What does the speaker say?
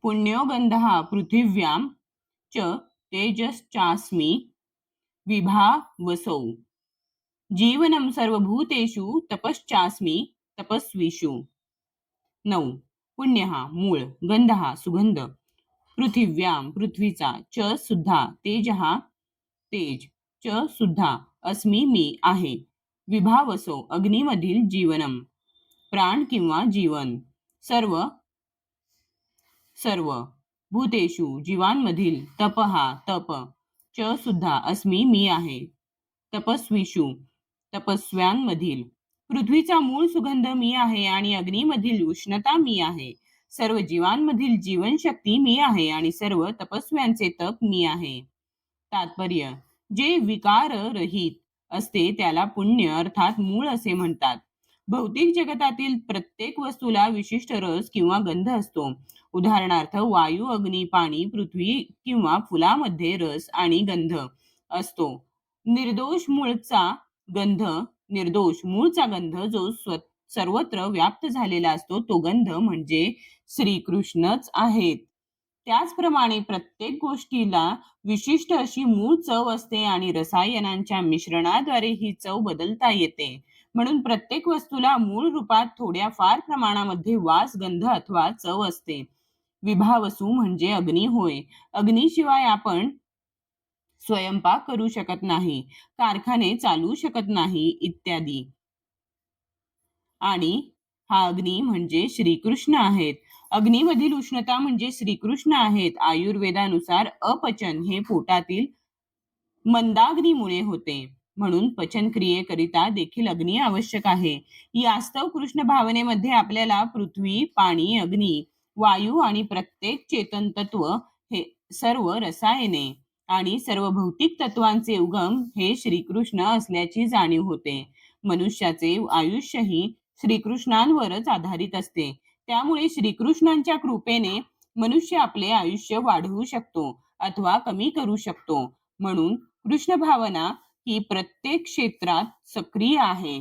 पुण्यो गंधः पृथिव्यां च तेजश्चास्मि विभावसौ जीवनं सर्वभूतेषु तपश्चास्मि तपस्विषु. 9. पुण्यः मूळ, गंधः सुगंध, पृथिव्यां पृथ्वीचा, च सुद्धा, तेजः तेज, च सुद्धा, अस्मि मी आहे, विभावसो अग्नीमधील जीवनम प्राण किंवा जीवन, सर्व सर्व भूतेषु जीवांमधील, तपहा तप, च सुद्धा, अस्मि मी आहे, तपस्वीषु तपस्व्यांमधील, पृथ्वीचा मूळ सुगंध मी आहे आणि अग्नीमधील उष्णता मी आहे, सर्व जीवांमधील जीवनशक्ती मी आहे आणि सर्व तपस्व्यांचे तप मी आहे. तात्पर्य: जे विकार रहित असते त्याला पुण्य अर्थात मूळ असे म्हणतात. भौतिक जगतातील प्रत्येक वस्तूला विशिष्ट रस किंवा गंध असतो. उदाहरणार्थ वायू, अग्नी, पाणी, पृथ्वी किंवा फुलामध्ये रस आणि गंध असतो. निर्दोष मूळचा गंध जो सर्वत्र व्याप्त झालेला असतो तो गंध म्हणजे श्रीकृष्णच आहेत. त्याचप्रमाणे प्रत्येक गोष्टीला विशिष्ट अशी मूळ चव असते आणि रसायनांच्या मिश्रणाद्वारे ही चव बदलता येते. म्हणून प्रत्येक वस्तूला मूळ रूपात थोड्या फार प्रमाणामध्ये वास, गंध अथवा चव असते. विभावसू म्हणजे अग्नी होय. अग्नीशिवाय आपण स्वयंपाक करू शकत नाही, कारखाने चालू शकत नाही इत्यादी. आणि हा अग्नी म्हणजे श्रीकृष्ण आहेत. अग्नीमधील उष्णता म्हणजे श्रीकृष्ण आहेत. आयुर्वेदानुसार अपचन हे पोटातील मंदाग्नीमुळे होते, म्हणून पचन क्रियेकरिता देखील अग्नी आवश्यक आहे. यास्तव कृष्ण भावनेमध्ये आपल्याला पृथ्वी, पाणी, अग्नी, वायू आणि प्रत्येक चेतन तत्व हे सर्व रसायने आणि सर्व भौतिक तत्वांचे उगम हे श्रीकृष्ण असल्याची जाणीव होते. मनुष्याचे आयुष्यही श्रीकृष्णांवरच आधारित असते. त्यामुळे श्रीकृष्णांच्या कृपेने मनुष्य आपले आयुष्य वाढवू शकतो अथवा कमी करू शकतो. म्हणून कृष्ण भावना ही प्रत्येक क्षेत्रात सक्रिय आहे.